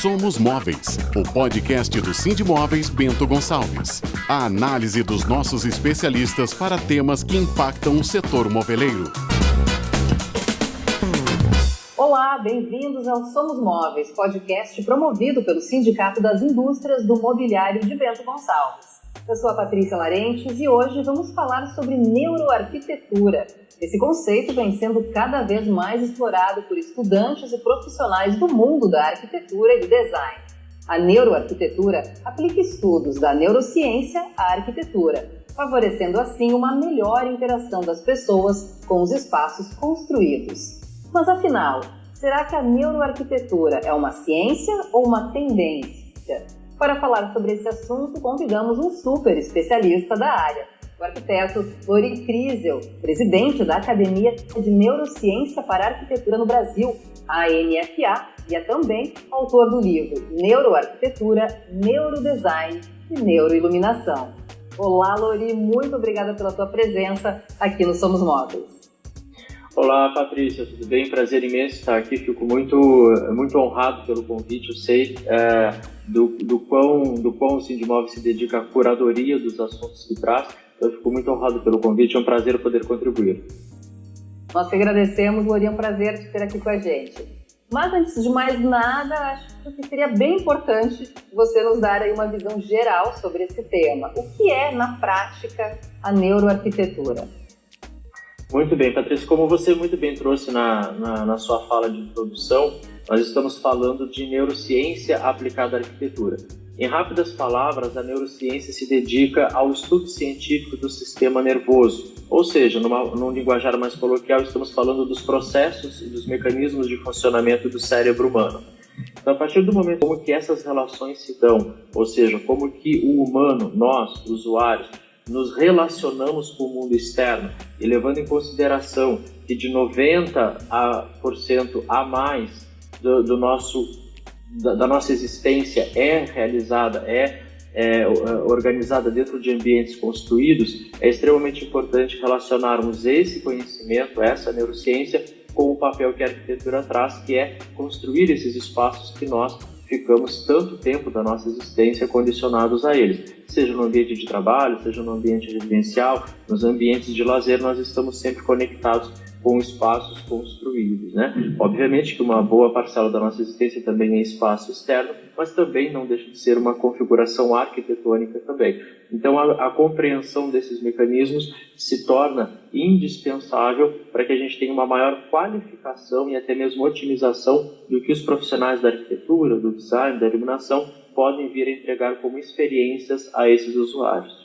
Somos Móveis, o podcast do Sindimóveis Bento Gonçalves. A análise dos nossos especialistas para temas que impactam o setor moveleiro. Olá, bem-vindos ao Somos Móveis, podcast promovido pelo Sindicato das Indústrias do Mobiliário de Bento Gonçalves. Eu sou a Patrícia Larentes e hoje vamos falar sobre neuroarquitetura. Esse conceito vem sendo cada vez mais explorado por estudantes e profissionais do mundo da arquitetura e do design. A neuroarquitetura aplica estudos da neurociência à arquitetura, favorecendo assim uma melhor interação das pessoas com os espaços construídos. Mas afinal, será que a neuroarquitetura é uma ciência ou uma tendência? Para falar sobre esse assunto, convidamos um super especialista da área, o arquiteto Lori Kriesel, presidente da Academia de Neurociência para a Arquitetura no Brasil, a ANFA, e é também autor do livro Neuroarquitetura, Neurodesign e Neuroiluminação. Olá, Lori, muito obrigada pela tua presença aqui no Somos Móveis. Olá, Patrícia, tudo bem? Prazer imenso estar aqui. Fico muito honrado pelo convite. Eu sei do quão o Sindimóveis se dedica à curadoria dos assuntos que traz. Eu fico muito honrado pelo convite. É um prazer poder contribuir. Nós que agradecemos, Lori, é um prazer te ter aqui com a gente. Mas antes de mais nada, acho que seria bem importante você nos dar aí uma visão geral sobre esse tema. O que é, na prática, a neuroarquitetura? Muito bem, Patrícia, como você muito bem trouxe na sua fala de introdução, nós estamos falando de neurociência aplicada à arquitetura. Em rápidas palavras, a neurociência se dedica ao estudo científico do sistema nervoso, ou seja, num linguajar mais coloquial, estamos falando dos processos e dos mecanismos de funcionamento do cérebro humano. Então, a partir do momento como que essas relações se dão, ou seja, como que o humano, nós, usuários, nos relacionamos com o mundo externo e levando em consideração que de 90% a mais da nossa existência é realizada, organizada dentro de ambientes construídos, é extremamente importante relacionarmos esse conhecimento, essa neurociência, com o papel que a arquitetura traz, que é construir esses espaços que nós ficamos tanto tempo da nossa existência condicionados a eles. Seja no ambiente de trabalho, seja no ambiente residencial, nos ambientes de lazer, nós estamos sempre conectados com espaços construídos, né? Obviamente que uma boa parcela da nossa existência também é espaço externo, mas também não deixa de ser uma configuração arquitetônica também. Então, a compreensão desses mecanismos se torna indispensável para que a gente tenha uma maior qualificação e até mesmo otimização do que os profissionais da arquitetura, do design, da iluminação podem vir a entregar como experiências a esses usuários.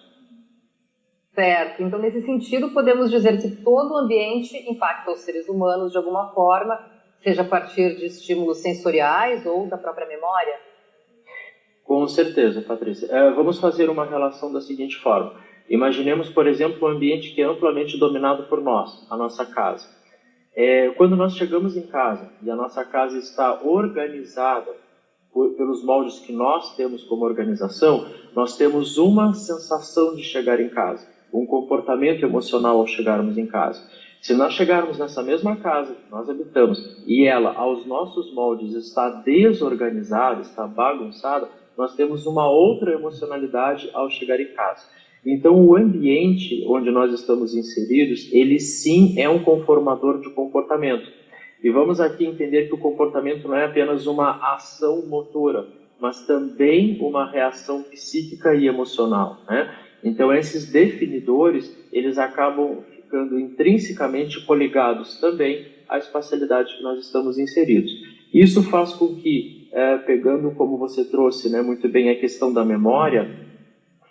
Certo, então nesse sentido podemos dizer que todo o ambiente impacta os seres humanos de alguma forma, seja a partir de estímulos sensoriais ou da própria memória? Com certeza, Patrícia. Vamos fazer uma relação da seguinte forma. Imaginemos, por exemplo, um ambiente que é amplamente dominado por nós, a nossa casa. Quando nós chegamos em casa e a nossa casa está organizada pelos moldes que nós temos como organização, nós temos uma sensação de chegar em casa, um comportamento emocional ao chegarmos em casa. Se nós chegarmos nessa mesma casa que nós habitamos e ela, aos nossos moldes, está desorganizada, está bagunçada, nós temos uma outra emocionalidade ao chegar em casa. Então, o ambiente onde nós estamos inseridos, ele sim é um conformador de comportamento. E vamos aqui entender que o comportamento não é apenas uma ação motora, mas também uma reação psíquica e emocional, né? Então, esses definidores, eles acabam ficando intrinsecamente coligados também à espacialidade que nós estamos inseridos. Isso faz com que, pegando como você trouxe, né, muito bem a questão da memória,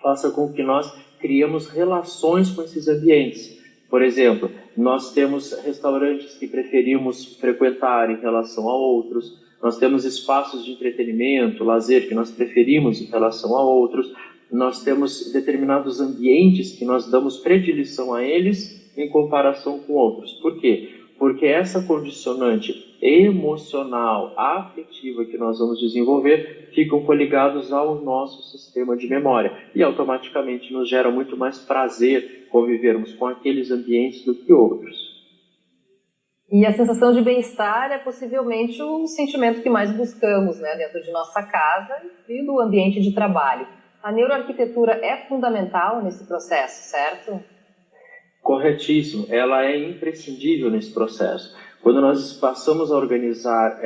faça com que nós criemos relações com esses ambientes. Por exemplo, nós temos restaurantes que preferimos frequentar em relação a outros, nós temos espaços de entretenimento, lazer que nós preferimos em relação a outros, nós temos determinados ambientes que nós damos predileção a eles em comparação com outros. Por quê? Porque essa condicionante emocional, afetiva que nós vamos desenvolver ficam coligados ao nosso sistema de memória e automaticamente nos gera muito mais prazer convivermos com aqueles ambientes do que outros. E a sensação de bem-estar é possivelmente o sentimento que mais buscamos, né, dentro de nossa casa e do ambiente de trabalho. A neuroarquitetura é fundamental nesse processo, certo? Corretíssimo, ela é imprescindível nesse processo. Quando nós passamos a organizar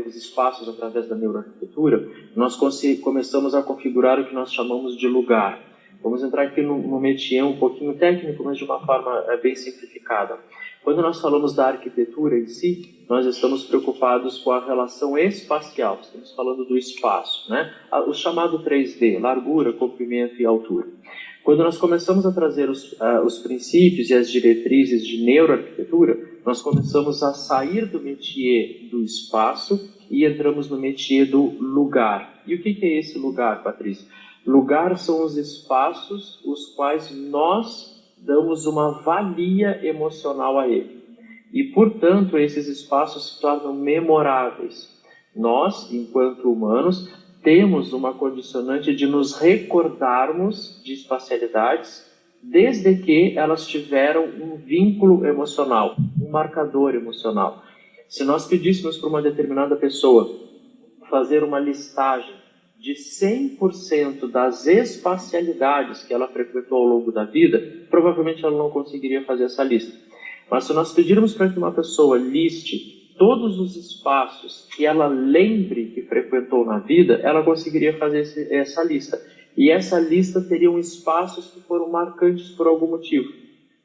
os espaços através da neuroarquitetura, nós começamos a configurar o que nós chamamos de lugar. Vamos entrar aqui no métier um pouquinho técnico, mas de uma forma bem simplificada. Quando nós falamos da arquitetura em si, nós estamos preocupados com a relação espacial, estamos falando do espaço, né? O chamado 3D, largura, comprimento e altura. Quando nós começamos a trazer os princípios e as diretrizes de neuroarquitetura, nós começamos a sair do métier do espaço e entramos no métier do lugar. E o que é esse lugar, Patrícia? Lugar são os espaços os quais nós damos uma valia emocional a ele. E, portanto, esses espaços se tornam memoráveis. Nós, enquanto humanos, temos uma condicionante de nos recordarmos de espacialidades desde que elas tiveram um vínculo emocional, um marcador emocional. Se nós pedíssemos para uma determinada pessoa fazer uma listagem de 100% das espacialidades que ela frequentou ao longo da vida, provavelmente ela não conseguiria fazer essa lista. Mas se nós pedirmos para que uma pessoa liste todos os espaços que ela lembre que frequentou na vida, ela conseguiria fazer essa lista. E essa lista teriam espaços que foram marcantes por algum motivo.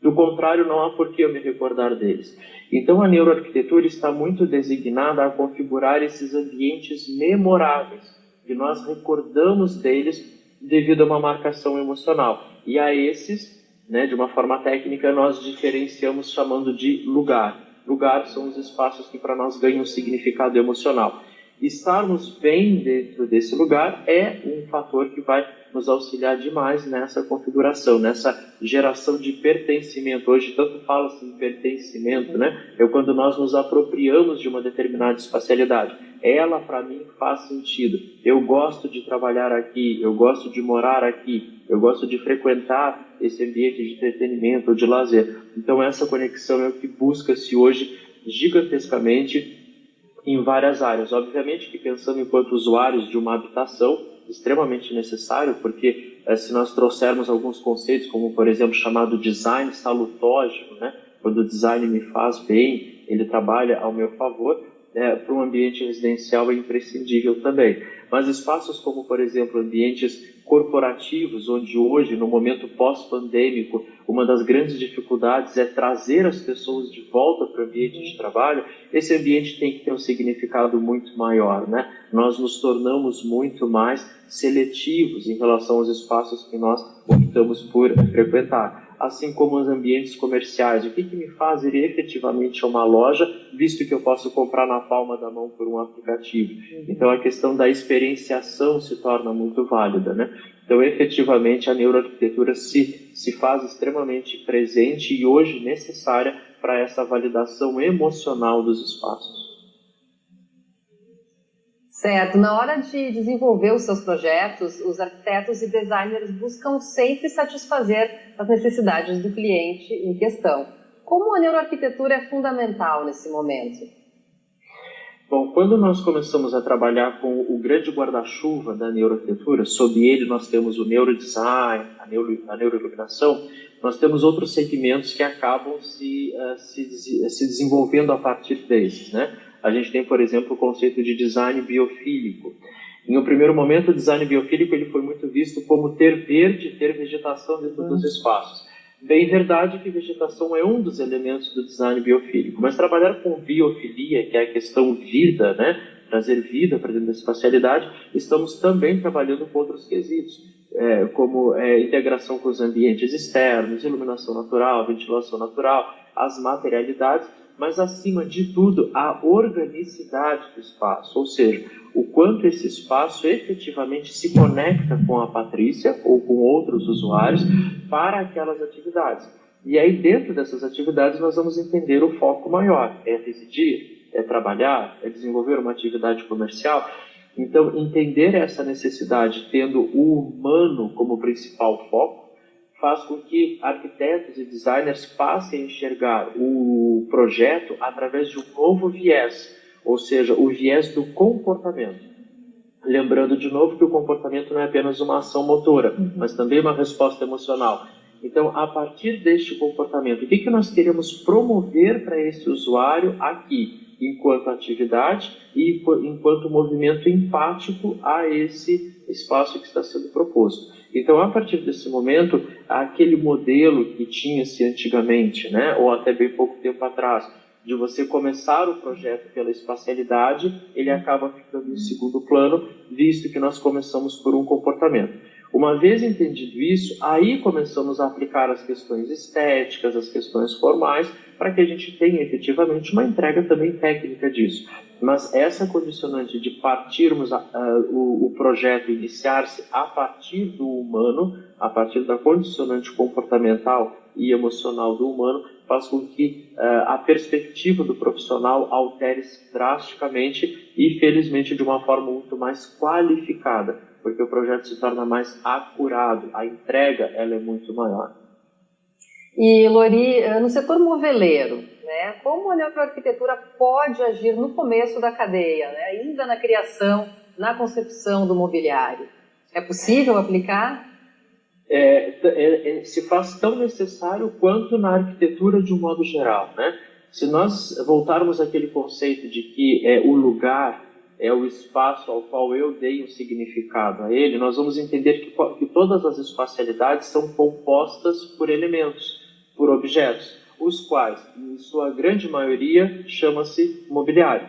Do contrário, não há por que eu me recordar deles. Então, a neuroarquitetura está muito designada a configurar esses ambientes memoráveis, que nós recordamos deles devido a uma marcação emocional. E a esses, né, de uma forma técnica, nós diferenciamos chamando de lugar. Lugar são os espaços que para nós ganham significado emocional. Estarmos bem dentro desse lugar é um fator que vai nos auxiliar demais nessa configuração, nessa geração de pertencimento. Hoje tanto fala-se em pertencimento, né? É quando nós nos apropriamos de uma determinada espacialidade. Ela, para mim, faz sentido. Eu gosto de trabalhar aqui, eu gosto de morar aqui, eu gosto de frequentar esse ambiente de entretenimento ou de lazer. Então, essa conexão é o que busca-se hoje gigantescamente em várias áreas. Obviamente que pensando enquanto usuários de uma habitação, extremamente necessário, porque se nós trouxermos alguns conceitos, como por exemplo chamado design salutógeno, né? Quando o design me faz bem, ele trabalha ao meu favor, para um ambiente residencial é imprescindível também. Mas espaços como, por exemplo, ambientes corporativos, onde hoje, no momento pós-pandêmico, uma das grandes dificuldades é trazer as pessoas de volta para o ambiente de trabalho, esse ambiente tem que ter um significado muito maior, né? Nós nos tornamos muito mais seletivos em relação aos espaços que nós optamos por frequentar. Assim como os ambientes comerciais. O que me faz ir efetivamente a uma loja, visto que eu posso comprar na palma da mão por um aplicativo? Então, a questão da experienciação se torna muito válida, né? Então, efetivamente, a neuroarquitetura se faz extremamente presente e hoje necessária para essa validação emocional dos espaços. Certo. Na hora de desenvolver os seus projetos, os arquitetos e designers buscam sempre satisfazer as necessidades do cliente em questão. Como a neuroarquitetura é fundamental nesse momento? Bom, quando nós começamos a trabalhar com o grande guarda-chuva da neuroarquitetura, sob ele nós temos o neurodesign, a neuroiluminação, nós temos outros segmentos que acabam se desenvolvendo a partir desses, né? A gente tem, por exemplo, o conceito de design biofílico. Em um primeiro momento, o design biofílico ele foi muito visto como ter verde, ter vegetação dentro dos espaços. Bem verdade que vegetação é um dos elementos do design biofílico, mas trabalhar com biofilia, que é a questão vida, né? Trazer vida para dentro da espacialidade, estamos também trabalhando com outros quesitos, como integração com os ambientes externos, iluminação natural, ventilação natural, as materialidades, mas acima de tudo a organicidade do espaço, ou seja, o quanto esse espaço efetivamente se conecta com a Patrícia ou com outros usuários para aquelas atividades. E aí dentro dessas atividades nós vamos entender o foco maior, é residir, é trabalhar, é desenvolver uma atividade comercial. Então entender essa necessidade tendo o humano como principal foco faz com que arquitetos e designers passem a enxergar o projeto através de um novo viés, ou seja, o viés do comportamento. Lembrando de novo que o comportamento não é apenas uma ação motora, mas também uma resposta emocional. Então, a partir deste comportamento, o que nós queremos promover para esse usuário aqui, enquanto atividade e enquanto movimento empático a esse espaço que está sendo proposto. Então, a partir desse momento, aquele modelo que tinha-se antigamente, né, ou até bem pouco tempo atrás, de você começar o projeto pela espacialidade, ele acaba ficando em segundo plano, visto que nós começamos por um comportamento. Uma vez entendido isso, aí começamos a aplicar as questões estéticas, as questões formais, para que a gente tenha efetivamente uma entrega também técnica disso. Mas essa condicionante de partirmos o projeto iniciar-se a partir do humano, a partir da condicionante comportamental e emocional do humano, faz com que a perspectiva do profissional altere-se drasticamente e, felizmente, de uma forma muito mais qualificada, porque o projeto se torna mais acurado, a entrega ela é muito maior. E, Lori, no setor moveleiro, né, como a neuroarquitetura pode agir no começo da cadeia, né, ainda na criação, na concepção do mobiliário? É possível aplicar? Se faz tão necessário quanto na arquitetura de um modo geral, né? Se nós voltarmos àquele conceito de que o lugar é o espaço ao qual eu dei um significado a ele, nós vamos entender que todas as espacialidades são compostas por elementos, por objetos, os quais, em sua grande maioria, chama-se mobiliário.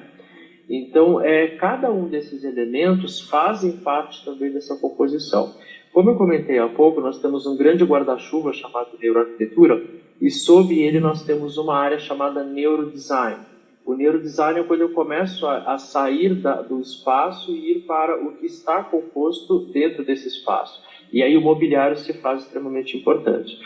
Então, cada um desses elementos fazem parte também dessa composição. Como eu comentei há pouco, nós temos um grande guarda-chuva chamado neuroarquitetura e sob ele nós temos uma área chamada neurodesign. O neurodesign é quando eu começo a sair do espaço e ir para o que está composto dentro desse espaço. E aí o mobiliário se faz extremamente importante.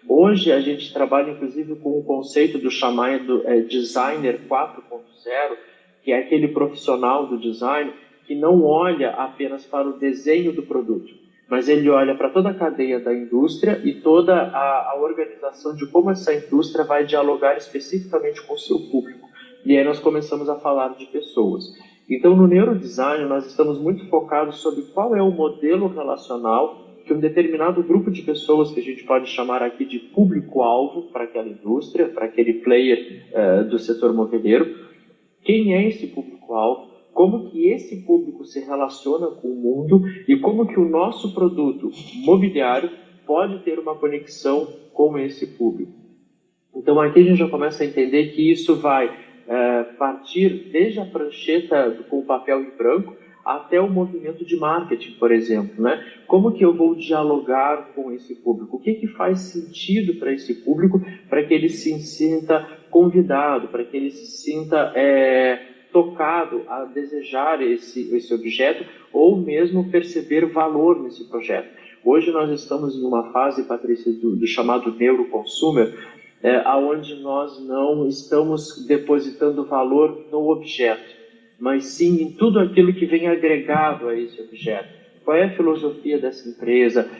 Hoje a gente trabalha inclusive com o conceito do chamado designer 4.0, que é aquele profissional do design que não olha apenas para o desenho do produto, mas ele olha para toda a cadeia da indústria e toda a organização de como essa indústria vai dialogar especificamente com o seu público. E aí nós começamos a falar de pessoas. Então, no neurodesign, nós estamos muito focados sobre qual é o modelo relacional que um determinado grupo de pessoas, que a gente pode chamar aqui de público-alvo para aquela indústria, para aquele player do setor moveleiro, quem é esse público-alvo, como que esse público se relaciona com o mundo e como que o nosso produto mobiliário pode ter uma conexão com esse público. Então aqui a gente já começa a entender que isso vai partir desde a prancheta com o papel em branco até o movimento de marketing, por exemplo, né? Como que eu vou dialogar com esse público? O que faz sentido para esse público, para que ele se sinta convidado, para que ele se sinta tocado a desejar esse objeto ou mesmo perceber valor nesse projeto. Hoje nós estamos em uma fase, Patrícia, do chamado neuroconsumer, onde nós não estamos depositando valor no objeto, mas sim em tudo aquilo que vem agregado a esse objeto. Qual é a filosofia dessa empresa,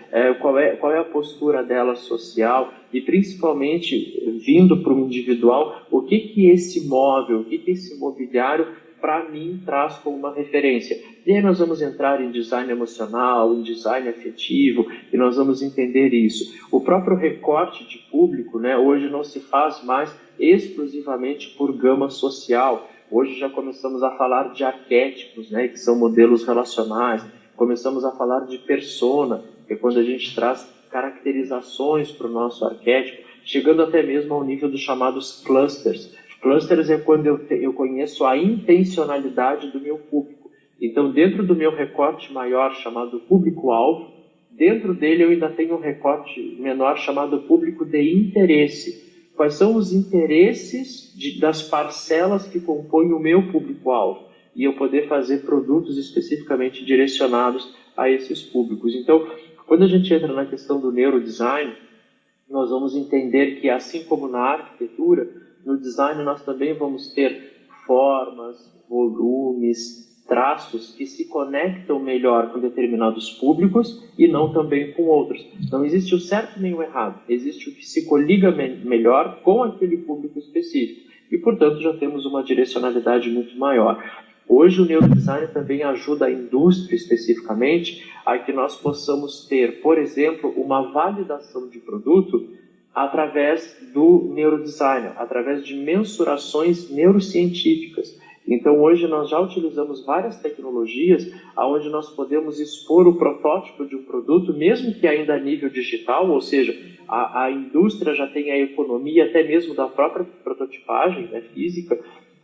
qual é a postura dela social e, principalmente, vindo para o individual, o que esse móvel, o que esse mobiliário, para mim, traz como uma referência. E aí nós vamos entrar em design emocional, em design afetivo, e nós vamos entender isso. O próprio recorte de público, né, hoje não se faz mais exclusivamente por gama social. Hoje já começamos a falar de arquétipos, né, que são modelos relacionais. Começamos a falar de persona, que é quando a gente traz caracterizações para o nosso arquétipo, chegando até mesmo ao nível dos chamados clusters. Clusters é quando eu conheço a intencionalidade do meu público. Então, dentro do meu recorte maior, chamado público-alvo, dentro dele eu ainda tenho um recorte menor chamado público de interesse. Quais são os interesses das parcelas que compõem o meu público-alvo? E eu poder fazer produtos especificamente direcionados a esses públicos. Então, quando a gente entra na questão do neurodesign, nós vamos entender que, assim como na arquitetura, no design nós também vamos ter formas, volumes, traços que se conectam melhor com determinados públicos e não também com outros. Não existe o certo nem o errado, existe o que se coliga melhor com aquele público específico e, portanto, já temos uma direcionalidade muito maior. Hoje o neurodesign também ajuda a indústria especificamente a que nós possamos ter, por exemplo, uma validação de produto através do neurodesign, através de mensurações neurocientíficas. Então, hoje nós já utilizamos várias tecnologias onde nós podemos expor o protótipo de um produto, mesmo que ainda a nível digital, ou seja, a indústria já tem a economia até mesmo da própria prototipagem, né, física.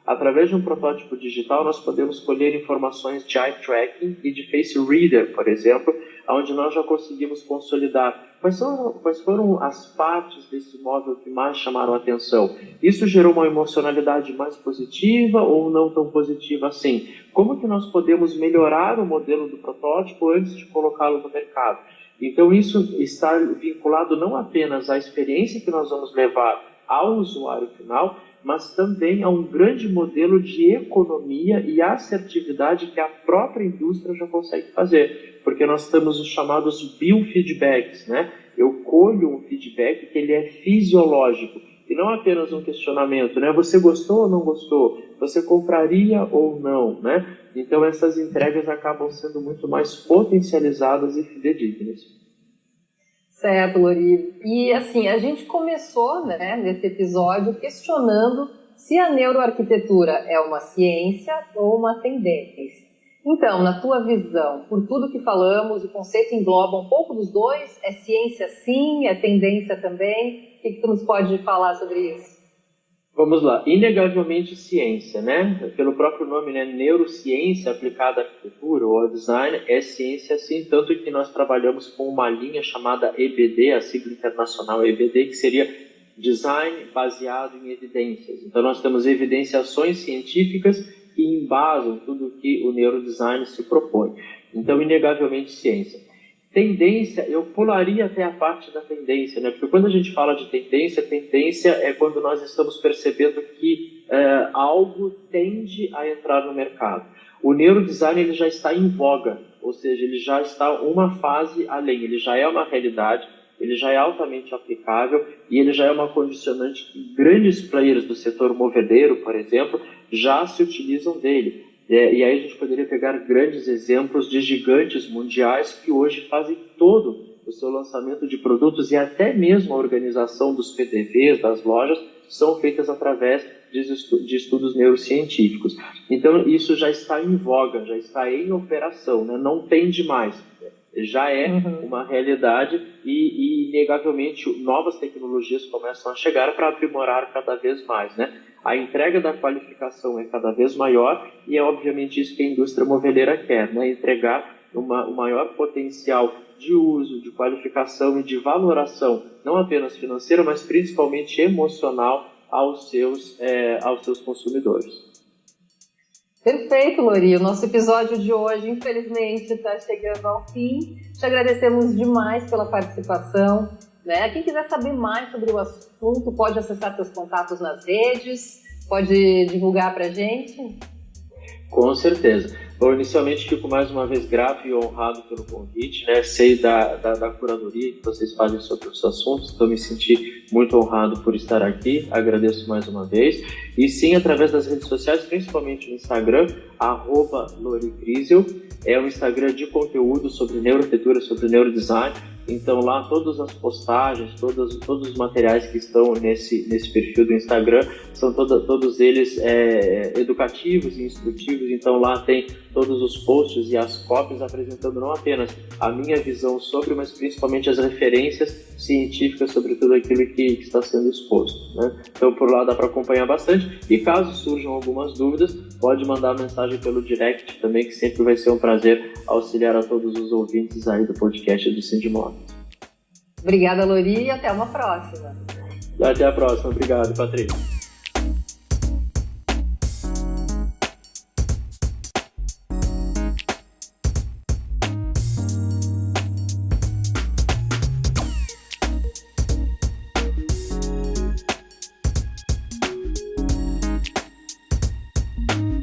Através de um protótipo digital, nós podemos colher informações de eye tracking e de face reader, por exemplo, onde nós já conseguimos consolidar quais foram as partes desse móvel que mais chamaram a atenção. Isso gerou uma emocionalidade mais positiva ou não tão positiva assim? Como que nós podemos melhorar o modelo do protótipo antes de colocá-lo no mercado? Então, isso está vinculado não apenas à experiência que nós vamos levar ao usuário final, mas também a um grande modelo de economia e assertividade que a própria indústria já consegue fazer, porque nós temos os chamados biofeedbacks, né? Eu colho um feedback que ele é fisiológico, e não apenas um questionamento, né? Você gostou ou não gostou? Você compraria ou não, né? Então essas entregas acabam sendo muito mais potencializadas e fidedignas. Certo, Lori. E assim, a gente começou, né, nesse episódio questionando se a neuroarquitetura é uma ciência ou uma tendência. Então, na tua visão, por tudo que falamos, o conceito engloba um pouco dos dois? É ciência sim? É tendência também? O que tu nos pode falar sobre isso? Vamos lá, inegavelmente ciência, né? Pelo próprio nome, né? Neurociência aplicada à arquitetura ou ao design é ciência sim, tanto que nós trabalhamos com uma linha chamada EBD, a sigla internacional EBD, que seria Design Baseado em Evidências. Então nós temos evidenciações científicas que embasam tudo o que o neurodesign se propõe. Então, inegavelmente ciência. Tendência, eu pularia até a parte da tendência, né? Porque quando a gente fala de tendência é quando nós estamos percebendo que algo tende a entrar no mercado. O neurodesign ele já está em voga, ou seja, ele já está uma fase além, ele já é uma realidade, ele já é altamente aplicável e ele já é uma condicionante que grandes players do setor moveleiro, por exemplo, já se utilizam dele. E aí a gente poderia pegar grandes exemplos de gigantes mundiais que hoje fazem todo o seu lançamento de produtos e até mesmo a organização dos PDVs, das lojas, são feitas através de estudos neurocientíficos. Então, isso já está em voga, já está em operação, né? Não tem demais. Já é uma realidade e, inegavelmente, novas tecnologias começam a chegar para aprimorar cada vez mais, né? A entrega da qualificação é cada vez maior e é obviamente isso que a indústria moveleira quer, né? Entregar o maior potencial de uso, de qualificação e de valoração, não apenas financeira, mas principalmente emocional aos seus consumidores. Perfeito, Lori. O nosso episódio de hoje, infelizmente, está chegando ao fim. Te agradecemos demais pela participação. Né? Quem quiser saber mais sobre o assunto, pode acessar teus contatos nas redes, pode divulgar para a gente? Com certeza. Bom, inicialmente fico mais uma vez grato e honrado pelo convite, né? Sei da curadoria que vocês fazem sobre os assuntos, então me senti muito honrado por estar aqui, agradeço mais uma vez. E sim, através das redes sociais, principalmente no Instagram, @LoriCrisel, é um Instagram de conteúdo sobre neuroarquitetura, sobre neurodesign. Então lá todas as postagens, todos os materiais que estão nesse perfil do Instagram são todos eles educativos e instrutivos. Então lá tem todos os posts e as cópias apresentando não apenas a minha visão sobre, mas principalmente as referências científicas sobre tudo aquilo que está sendo exposto, né? Então por lá dá para acompanhar bastante e caso surjam algumas dúvidas, pode mandar mensagem pelo direct também, que sempre vai ser um prazer auxiliar a todos os ouvintes aí do podcast do Sindimóveis. Obrigada, Lori, e até uma próxima. Até a próxima. Obrigado, Patrícia.